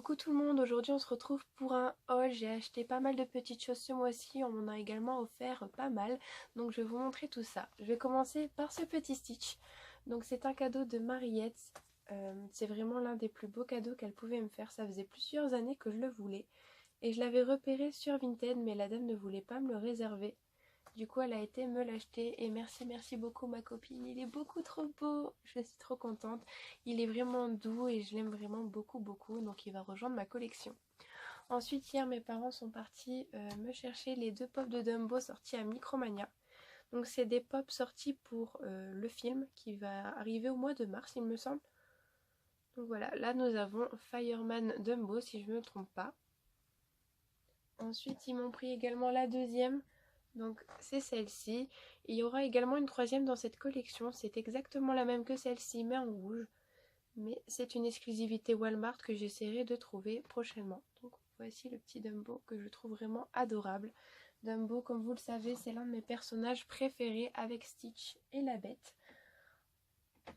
Coucou tout le monde, aujourd'hui on se retrouve pour un haul. J'ai acheté pas mal de petites choses ce mois-ci, on m'en a également offert pas mal, donc je vais vous montrer tout ça. Je vais commencer par ce petit Stitch. Donc c'est un cadeau de Mariette, c'est vraiment l'un des plus beaux cadeaux qu'elle pouvait me faire. Ça faisait plusieurs années que je le voulais et je l'avais repéré sur Vinted, mais la dame ne voulait pas me le réserver. Du coup, elle a été me l'acheter et merci beaucoup ma copine. Il est beaucoup trop beau, je suis trop contente. Il est vraiment doux et je l'aime vraiment beaucoup, donc il va rejoindre ma collection. Ensuite, hier, mes parents sont partis me chercher les deux pops de Dumbo sortis à Micromania. Donc c'est des pops sortis pour le film qui va arriver au mois de mars, il me semble. Donc voilà, là nous avons Fireman Dumbo si je ne me trompe pas. Ensuite, ils m'ont pris également la deuxième. Donc c'est celle-ci. Il y aura également une troisième dans cette collection. C'est exactement la même que celle-ci mais en rouge. Mais c'est une exclusivité Walmart que j'essaierai de trouver prochainement. Donc voici le petit Dumbo que je trouve vraiment adorable. Dumbo, comme vous le savez, c'est l'un de mes personnages préférés avec Stitch et la Bête.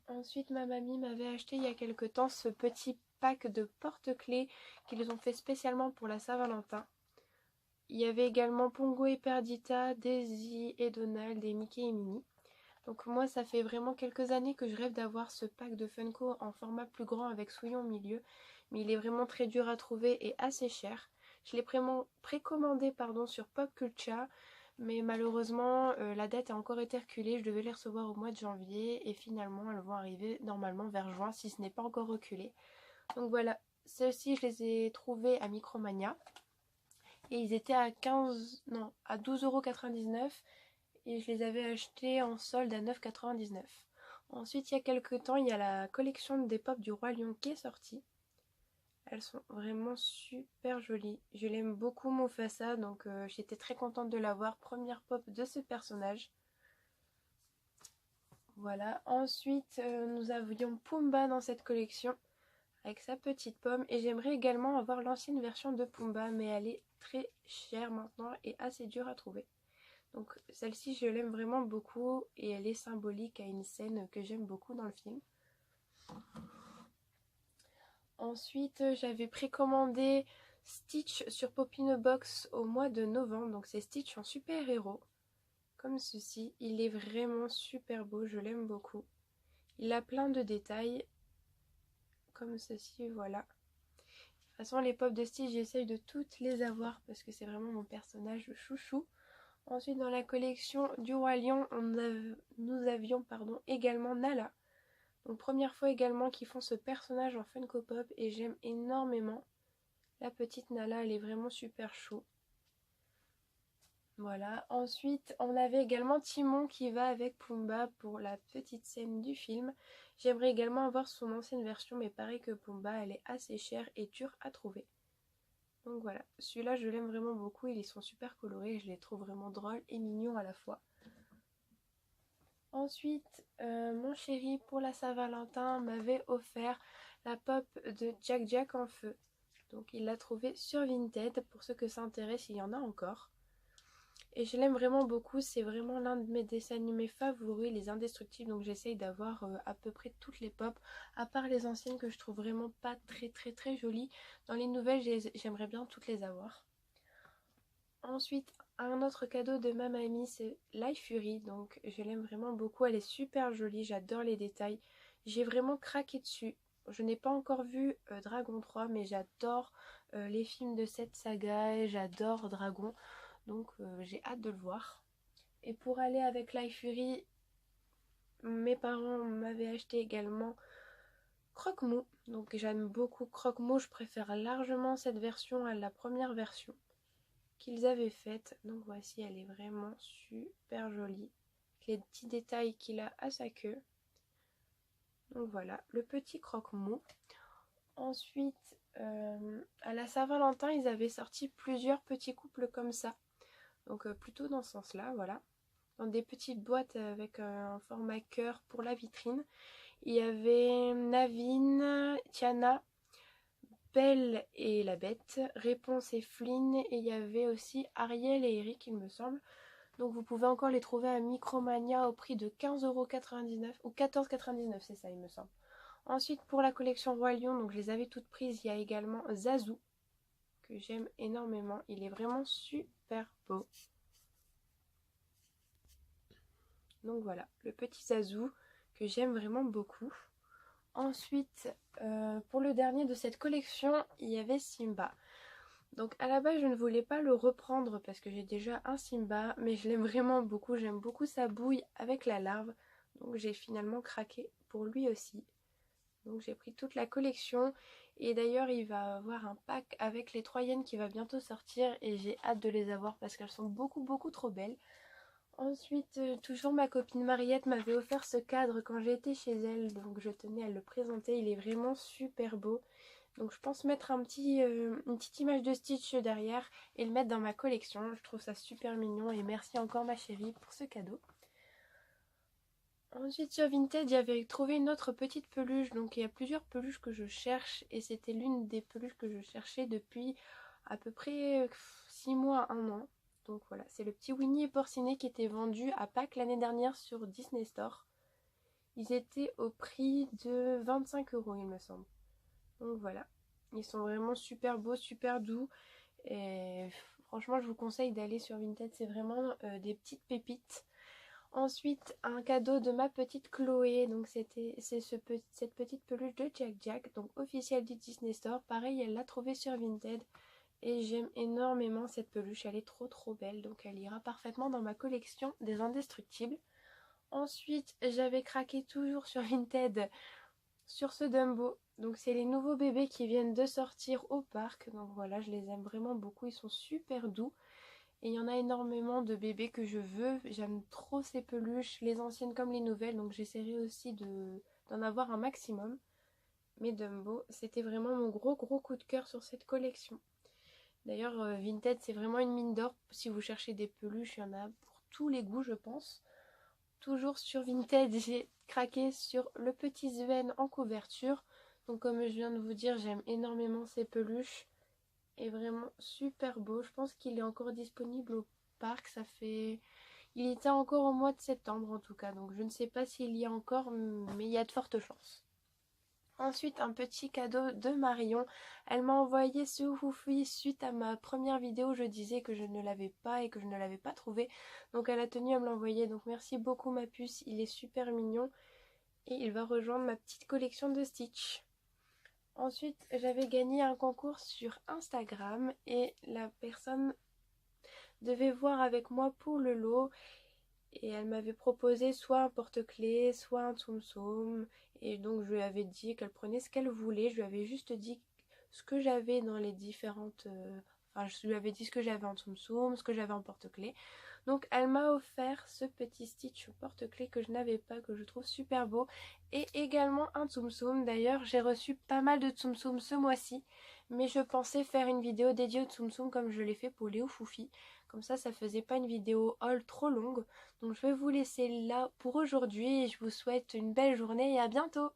Ensuite, ma mamie m'avait acheté il y a quelque temps ce petit pack de porte-clés qu'ils ont fait spécialement pour la Saint-Valentin. Il y avait également Pongo et Perdita, Daisy et Donald et Mickey et Minnie. Donc moi ça fait vraiment quelques années que je rêve d'avoir ce pack de Funko en format plus grand avec Souillon au milieu. Mais il est vraiment très dur à trouver et assez cher. Je l'ai précommandé sur Pop Culture. Mais malheureusement la date a encore été reculée. Je devais les recevoir au mois de janvier. Et finalement elles vont arriver normalement vers juin si ce n'est pas encore reculé. Donc voilà, ceux-ci je les ai trouvés à Micromania. Et ils étaient à 12,99 € et je les avais achetés en solde à 9,99 €. Ensuite, il y a quelques temps, il y a la collection des pop du Roi Lion qui est sortie. Elles sont vraiment super jolies. Je l'aime beaucoup Mufasa, donc j'étais très contente de l'avoir. Première pop de ce personnage. Voilà. Ensuite, nous avions Pumba dans cette collection avec sa petite pomme. Et j'aimerais également avoir l'ancienne version de Pumba, mais elle est très chère maintenant et assez dure à trouver. Donc celle-ci je l'aime vraiment beaucoup et elle est symbolique à une scène que j'aime beaucoup dans le film. Ensuite j'avais précommandé Stitch sur Popinobox au mois de novembre. Donc c'est Stitch en super héros. Comme ceci, il est vraiment super beau, je l'aime beaucoup. Il a plein de détails. Comme ceci, voilà. De toute façon les pop de Stitch j'essaye de toutes les avoir parce que c'est vraiment mon personnage chouchou. Ensuite, dans la collection du Roi Lion, nous avions également Nala. Donc première fois également qu'ils font ce personnage en Funko Pop et j'aime énormément. La petite Nala, elle est vraiment super chou. Voilà. Ensuite, on avait également Timon qui va avec Pumba pour la petite scène du film. J'aimerais également avoir son ancienne version, mais pareil que Pumba, elle est assez chère et dure à trouver. Donc voilà, celui-là je l'aime vraiment beaucoup, ils sont super colorés et je les trouve vraiment drôles et mignons à la fois. Ensuite, mon chéri pour la Saint-Valentin m'avait offert la pop de Jack Jack en feu. Donc il l'a trouvée sur Vinted, pour ceux que ça intéresse, il y en a encore. Et je l'aime vraiment beaucoup, c'est vraiment l'un de mes dessins animés favoris, les Indestructibles. Donc j'essaye d'avoir à peu près toutes les pop, à part les anciennes que je trouve vraiment pas très jolies. Dans les nouvelles, j'aimerais bien toutes les avoir. Ensuite, un autre cadeau de ma mamie, c'est Life Fury. Donc je l'aime vraiment beaucoup, elle est super jolie, j'adore les détails. J'ai vraiment craqué dessus. Je n'ai pas encore vu Dragon 3, mais j'adore les films de cette saga et j'adore Dragon. Donc j'ai hâte de le voir. Et pour aller avec Life Fury, mes parents m'avaient acheté également Croque-Mou. Donc j'aime beaucoup Croque-Mou, je préfère largement cette version à la première version qu'ils avaient faite. Donc voici, elle est vraiment super jolie. Les petits détails qu'il a à sa queue. Donc voilà, le petit croque-mou. Ensuite, à la Saint-Valentin, ils avaient sorti plusieurs petits couples comme ça. Donc plutôt dans ce sens-là, voilà. Dans des petites boîtes avec un format cœur pour la vitrine. Il y avait Naveen, Tiana, Belle et la Bête, Réponse et Flynn, et il y avait aussi Ariel et Eric, il me semble. Donc vous pouvez encore les trouver à Micromania au prix de 15,99 € ou 14,99 €, c'est ça il me semble. Ensuite pour la collection Roi Lion, donc je les avais toutes prises, il y a également Zazu que j'aime énormément, il est vraiment super beau. Donc voilà, le petit Zazu que j'aime vraiment beaucoup. Ensuite, pour le dernier de cette collection, il y avait Simba. Donc à la base, je ne voulais pas le reprendre parce que j'ai déjà un Simba, mais je l'aime vraiment beaucoup. J'aime beaucoup sa bouille avec la larve. Donc j'ai finalement craqué pour lui aussi. Donc j'ai pris toute la collection. Et d'ailleurs, il va avoir un pack avec les 3 hyènes qui va bientôt sortir. Et j'ai hâte de les avoir parce qu'elles sont beaucoup trop belles. Ensuite, toujours ma copine Mariette m'avait offert ce cadre quand j'étais chez elle, donc je tenais à le présenter, il est vraiment super beau. Donc je pense mettre une petite image de Stitch derrière et le mettre dans ma collection, je trouve ça super mignon et merci encore ma chérie pour ce cadeau. Ensuite sur Vinted, j'avais trouvé une autre petite peluche, donc il y a plusieurs peluches que je cherche et c'était l'une des peluches que je cherchais depuis à peu près 6 mois, 1 an. Donc voilà, c'est le petit Winnie et Porcinet qui était vendu à Pâques l'année dernière sur Disney Store. Ils étaient au prix de 25 € il me semble. Donc voilà, ils sont vraiment super beaux, super doux. Et franchement, je vous conseille d'aller sur Vinted, c'est vraiment des petites pépites. Ensuite, un cadeau de ma petite Chloé, donc cette petite peluche de Jack Jack, donc officielle du Disney Store. Pareil, elle l'a trouvée sur Vinted. Et j'aime énormément cette peluche, elle est trop belle, donc elle ira parfaitement dans ma collection des indestructibles. Ensuite, j'avais craqué toujours sur Vinted sur ce Dumbo. Donc c'est les nouveaux bébés qui viennent de sortir au parc. Donc voilà, je les aime vraiment beaucoup, ils sont super doux. Et il y en a énormément de bébés que je veux. J'aime trop ces peluches, les anciennes comme les nouvelles, donc j'essaierai aussi d'en avoir un maximum. Mais Dumbo, c'était vraiment mon gros coup de cœur sur cette collection. D'ailleurs, Vinted, c'est vraiment une mine d'or. Si vous cherchez des peluches, il y en a pour tous les goûts, je pense. Toujours sur Vinted, j'ai craqué sur le petit Sven en couverture. Donc comme je viens de vous dire, j'aime énormément ces peluches. Et vraiment super beau. Je pense qu'il est encore disponible au parc. Il était encore au mois de septembre en tout cas. Donc je ne sais pas s'il y a encore, mais il y a de fortes chances. Ensuite, un petit cadeau de Marion. Elle m'a envoyé ce Woofi suite à ma première vidéo où je disais que je ne l'avais pas et que je ne l'avais pas trouvé. Donc elle a tenu à me l'envoyer. Donc merci beaucoup ma puce, il est super mignon. Et il va rejoindre ma petite collection de Stitch. Ensuite, j'avais gagné un concours sur Instagram et la personne devait voir avec moi pour le lot. Et elle m'avait proposé soit un porte-clés, soit un Tsum Tsum. Et donc je lui avais dit qu'elle prenait ce qu'elle voulait. Je lui avais juste dit ce que j'avais dans les différentes... Enfin, je lui avais dit ce que j'avais en Tsum Tsum, ce que j'avais en porte-clés. Donc elle m'a offert ce petit Stitch porte-clés que je n'avais pas, que je trouve super beau. Et également un Tsum Tsum. D'ailleurs, j'ai reçu pas mal de Tsum Tsum ce mois-ci. Mais je pensais faire une vidéo dédiée au Tsum Tsum comme je l'ai fait pour Léo Foufi. Comme ça faisait pas une vidéo haul trop longue. Donc je vais vous laisser là pour aujourd'hui et je vous souhaite une belle journée et à bientôt.